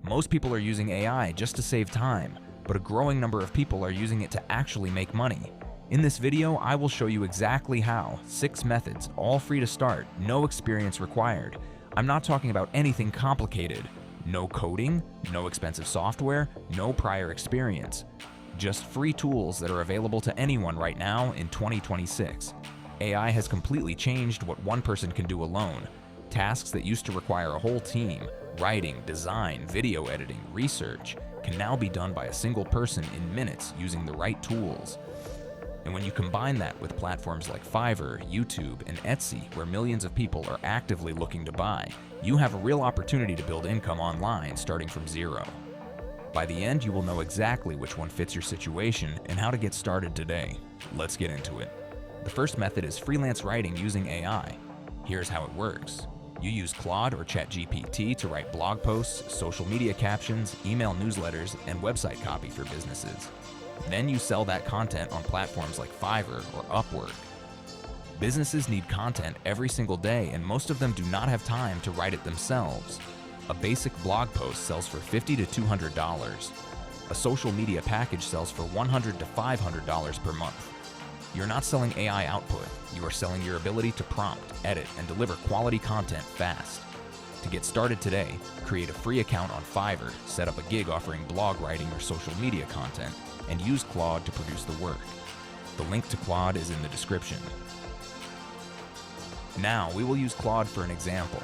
Most people are using AI just to save time, but a growing number of people are using it to actually make money. In this video, I will show you exactly how. 6 methods, all free to start, no experience required. I'm not talking about anything complicated. No coding, no expensive software, no prior experience. Just free tools that are available to anyone right now in 2026. AI has completely changed what one person can do alone. Tasks that used to require a whole team, writing, design, video editing, research, can now be done by a single person in minutes using the right tools. And when you combine that with platforms like Fiverr, YouTube, and Etsy, where millions of people are actively looking to buy, you have a real opportunity to build income online starting from zero. By the end, you will know exactly which one fits your situation and how to get started today. Let's get into it. The first method is freelance writing using AI. Here's how it works. You use Claude or ChatGPT to write blog posts, social media captions, email newsletters, and website copy for businesses. Then you sell that content on platforms like Fiverr or Upwork. Businesses need content every single day, and most of them do not have time to write it themselves. A basic blog post sells for $50 to $200. A social media package sells for $100 to $500 per month. You're not selling AI output, you are selling your ability to prompt, edit, and deliver quality content fast. To get started today, create a free account on Fiverr, set up a gig offering blog writing or social media content, and use Claude to produce the work. The link to Claude is in the description. Now, we will use Claude for an example.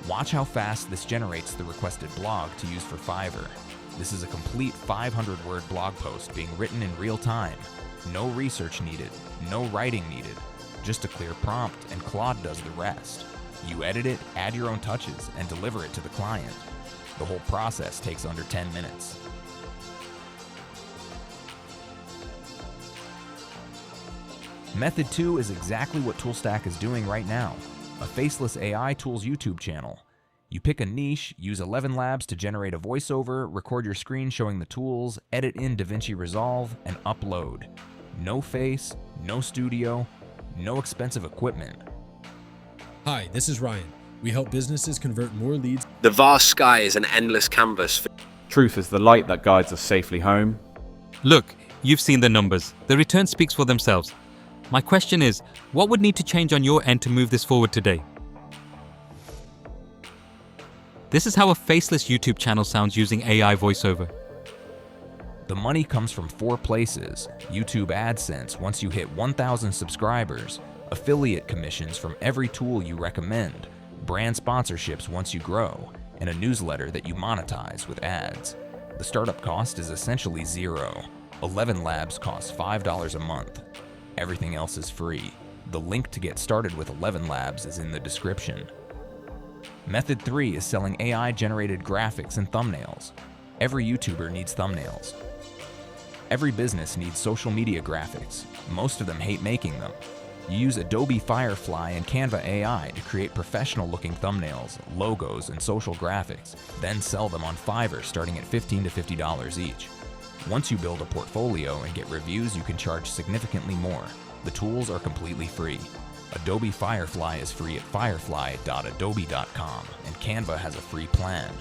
Watch how fast this generates the requested blog to use for Fiverr. This is a complete 500-word blog post being written in real time. No research needed, no writing needed, just a clear prompt, and Claude does the rest. You edit it, add your own touches, and deliver it to the client. The whole process takes under 10 minutes. Method 2 is exactly what Toolstack is doing right now, a Faceless AI tools YouTube channel. You pick a niche, use 11 Labs to generate a voiceover, record your screen showing the tools, edit in DaVinci Resolve, and upload. No face, no studio, no expensive equipment. Hi, this is Ryan. We help businesses convert more leads. The vast sky is an endless canvas. Truth is the light that guides us safely home. Look, you've seen the numbers. The return speaks for themselves. My question is, what would need to change on your end to move this forward today? This is how a faceless YouTube channel sounds using AI voiceover. The money comes from 4 places: YouTube AdSense once you hit 1,000 subscribers, affiliate commissions from every tool you recommend, brand sponsorships once you grow, and a newsletter that you monetize with ads. The startup cost is essentially zero. 11 Labs costs $5 a month. Everything else is free. The link to get started with 11 Labs is in the description. Method 3 is selling AI-generated graphics and thumbnails. Every YouTuber needs thumbnails. Every business needs social media graphics. Most of them hate making them. You use Adobe Firefly and Canva AI to create professional-looking thumbnails, logos, and social graphics, then sell them on Fiverr starting at $15 to $50 each. Once you build a portfolio and get reviews, you can charge significantly more. The tools are completely free. Adobe Firefly is free at firefly.adobe.com, and Canva has a free plan.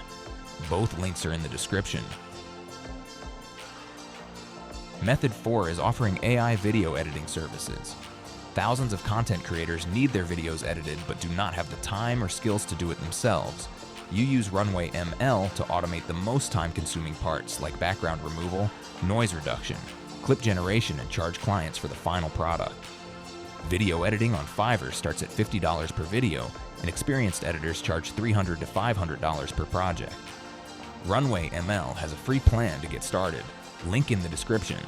Both links are in the description. Method 4 is offering AI video editing services. Thousands of content creators need their videos edited but do not have the time or skills to do it themselves. You use Runway ML to automate the most time-consuming parts like background removal, noise reduction, clip generation, and charge clients for the final product. Video editing on Fiverr starts at $50 per video, and experienced editors charge $300 to $500 per project. Runway ML has a free plan to get started. Link in the description.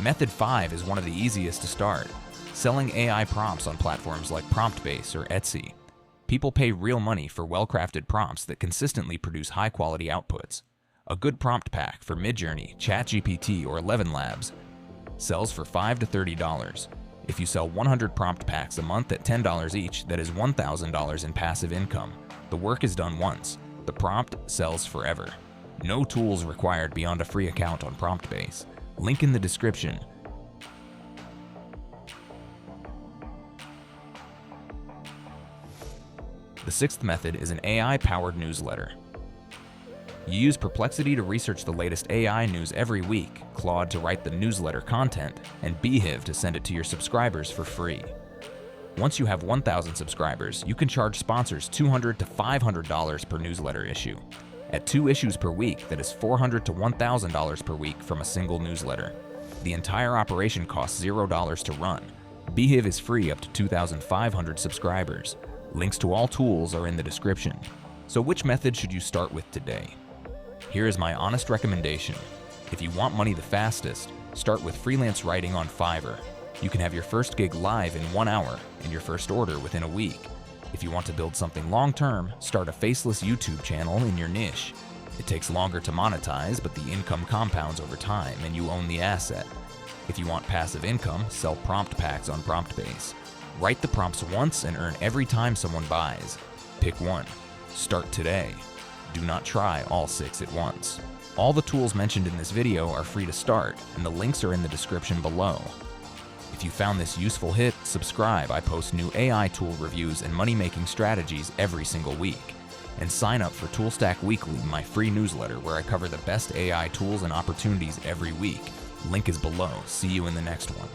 Method 5 is one of the easiest to start. Selling AI prompts on platforms like PromptBase or Etsy. People pay real money for well-crafted prompts that consistently produce high-quality outputs. A good prompt pack for Midjourney, ChatGPT, or 11 Labs sells for $5 to $30. If you sell 100 prompt packs a month at $10 each, that is $1,000 in passive income. The work is done once. The prompt sells forever. No tools required beyond a free account on PromptBase. Link in the description. The sixth method is an AI-powered newsletter. You use Perplexity to research the latest AI news every week, Claude to write the newsletter content, and Beehive to send it to your subscribers for free. Once you have 1,000 subscribers, you can charge sponsors $200 to $500 per newsletter issue. At 2 issues per week, that is $400 to $1,000 per week from a single newsletter. The entire operation costs $0 to run. Beehive is free up to 2,500 subscribers. Links to all tools are in the description. So which method should you start with today? Here is my honest recommendation. If you want money the fastest, start with freelance writing on Fiverr. You can have your first gig live in 1 hour and your first order within a week. If you want to build something long-term, start a Faceless YouTube channel in your niche. It takes longer to monetize, but the income compounds over time and you own the asset. If you want passive income, sell prompt packs on PromptBase. Write the prompts once and earn every time someone buys. Pick one. Start today. Do not try all 6 at once. All the tools mentioned in this video are free to start, and the links are in the description below. If you found this useful, hit subscribe. I post new AI tool reviews and money-making strategies every single week. And sign up for ToolStack Weekly, my free newsletter where I cover the best AI tools and opportunities every week. Link is below. See you in the next one.